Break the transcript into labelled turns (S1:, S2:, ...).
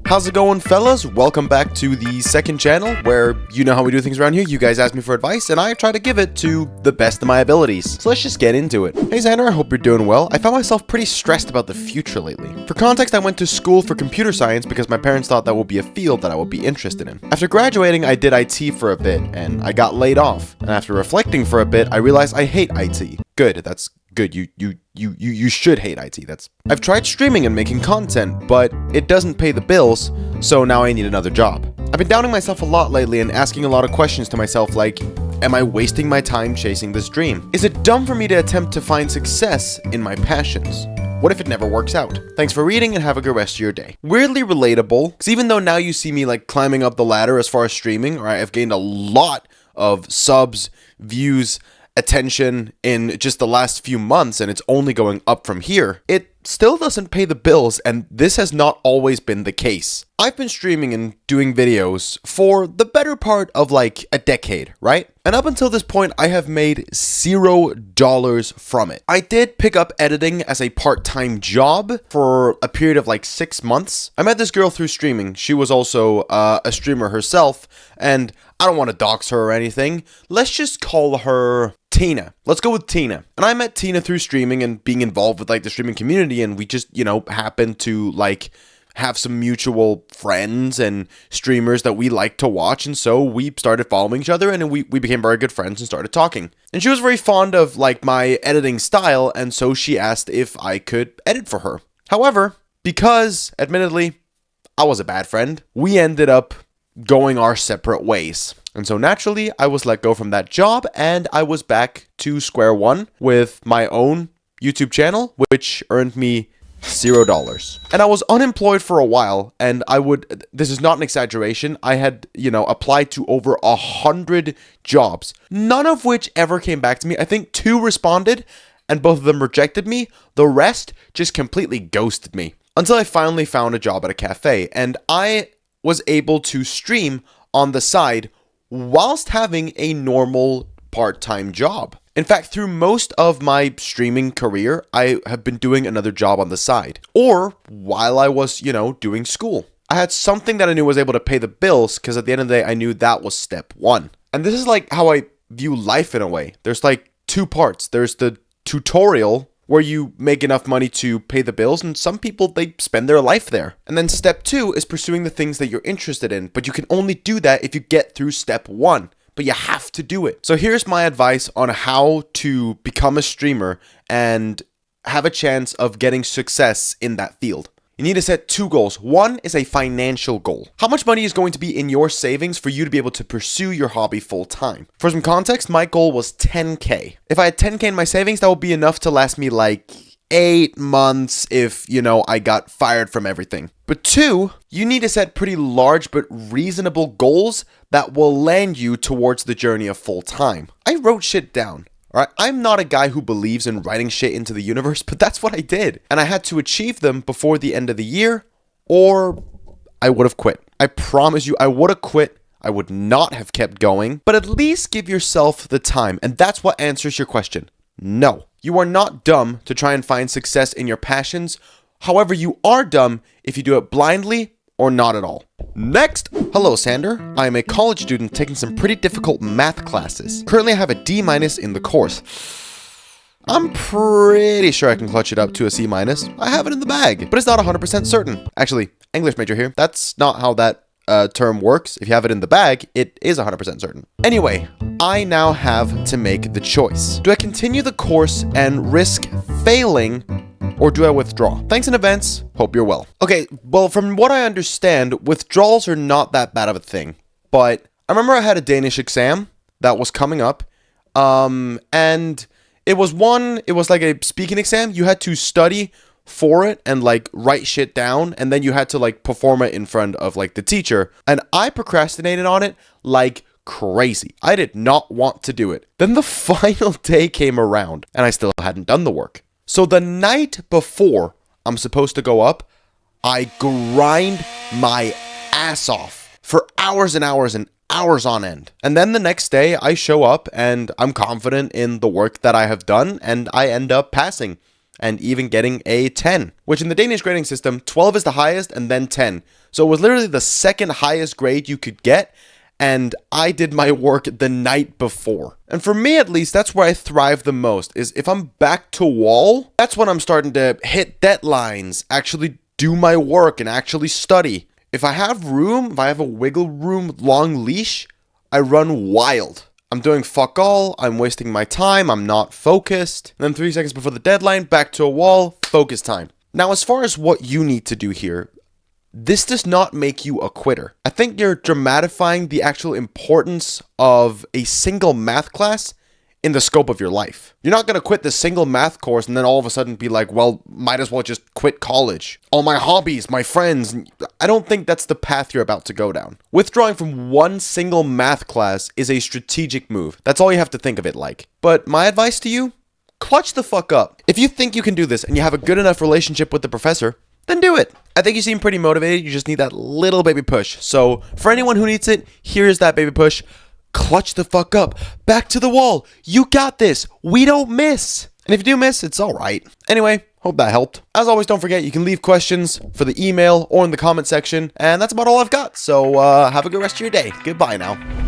S1: How's it going, fellas? Welcome back to the second channel where you know how we do things around here. You guys ask me for advice and I try to give it to the best of my abilities. So let's just get into it. Hey Xander, I hope you're doing well. I found myself pretty stressed about the future lately. For context, I went to school for computer science because my parents thought that would be a field that I would be interested in. After graduating, I did IT for a bit and I got laid off. And after reflecting for a bit, I realized I hate IT. Good, that's good. You should hate IT. I've tried streaming and making content, but it doesn't pay the bills, so now I need another job. I've been doubting myself a lot lately and asking a lot of questions to myself like, am I wasting my time chasing this dream? Is it dumb for me to attempt to find success in my passions? What if it never works out? Thanks for reading and have a good rest of your day. Weirdly relatable, because even though now you see me like climbing up the ladder as far as streaming, or I've gained a lot of subs, views, attention in just the last few months, and it's only going up from here, it still doesn't pay the bills, and this has not always been the case. I've been streaming and doing videos for the better part of like a decade, right? And up until this point, I have made $0 from it. I did pick up editing as a part-time job for a period of like 6 months. I met this girl through streaming. She was also a streamer herself, and I don't want to dox her or anything. Let's just call her Tina. Let's go with Tina. And I met Tina through streaming and being involved with like the streaming community, and we just, happened to like have some mutual friends and streamers that we like to watch, and so we started following each other, and we became very good friends and started talking. And she was very fond of like my editing style, and so she asked if I could edit for her. However, because admittedly I was a bad friend, we ended up going our separate ways. And so naturally, I was let go from that job, and I was back to square one with my own YouTube channel, which earned me $0. And I was unemployed for a while, and this is not an exaggeration, I had, applied to over 100 jobs, none of which ever came back to me. I think 2 responded, and both of them rejected me. The rest just completely ghosted me. Until I finally found a job at a cafe, and I was able to stream on the side whilst having a normal part-time job. In fact, through most of my streaming career, I have been doing another job on the side, or while I was, doing school. I had something that I knew was able to pay the bills, because at the end of the day, I knew that was step one. And this is like how I view life in a way. There's like 2 parts. There's the tutorial, where you make enough money to pay the bills, and some people, they spend their life there. And then step 2 is pursuing the things that you're interested in, but you can only do that if you get through step 1. But you have to do it. So here's my advice on how to become a streamer and have a chance of getting success in that field. You need to set 2 goals. One is a financial goal. How much money is going to be in your savings for you to be able to pursue your hobby full time? For some context, my goal was 10K. If I had 10K in my savings, that would be enough to last me like 8 months if, I got fired from everything. But 2, you need to set pretty large but reasonable goals that will land you towards the journey of full time. I wrote shit down. Alright, I'm not a guy who believes in writing shit into the universe, but that's what I did. And I had to achieve them before the end of the year, or I would have quit. I promise you, I would have quit. I would not have kept going, but at least give yourself the time. And that's what answers your question. No, you are not dumb to try and find success in your passions. However, you are dumb if you do it blindly or not at all. Next, hello Sander. I am a college student taking some pretty difficult math classes. Currently I have a D- in the course. I'm pretty sure I can clutch it up to a C-. I have it in the bag, but it's not 100% certain. Actually, English major here. That's not how that term works. If you have it in the bag, it is 100% certain. Anyway, I now have to make the choice. Do I continue the course and risk failing, or do I withdraw? Thanks in advance. Hope you're well. Okay, well, from what I understand, withdrawals are not that bad of a thing. But I remember I had a Danish exam that was coming up. And it was like a speaking exam. You had to study for it and like write shit down, and then you had to like perform it in front of like the teacher. And I procrastinated on it like crazy. I did not want to do it. Then the final day came around and I still hadn't done the work. So the night before I'm supposed to go up, I grind my ass off for hours and hours and hours on end. And then the next day I show up and I'm confident in the work that I have done, and I end up passing and even getting a 10, which in the Danish grading system, 12 is the highest and then 10. So it was literally the second highest grade you could get, and I did my work the night before. And for me, at least, that's where I thrive the most, is if I'm back to wall, that's when I'm starting to hit deadlines, actually do my work, and actually study. If I have room, if I have a wiggle room long leash, I run wild. I'm doing fuck all, I'm wasting my time, I'm not focused. And then 3 seconds before the deadline, back to a wall, focus time. Now, as far as what you need to do here, this does not make you a quitter. I think you're dramatizing the actual importance of a single math class in the scope of your life. You're not going to quit the single math course and then all of a sudden be like, well, might as well just quit college. All my hobbies, my friends. I don't think that's the path you're about to go down. Withdrawing from one single math class is a strategic move. That's all you have to think of it like. But my advice to you, clutch the fuck up. If you think you can do this and you have a good enough relationship with the professor, then do it. I think you seem pretty motivated. You just need that little baby push. So for anyone who needs it, here's that baby push. Clutch the fuck up. Back to the wall. You got this. We don't miss. And if you do miss, it's all right. Anyway, hope that helped. As always, don't forget, you can leave questions for the email or in the comment section. And that's about all I've got. So have a good rest of your day. Goodbye now.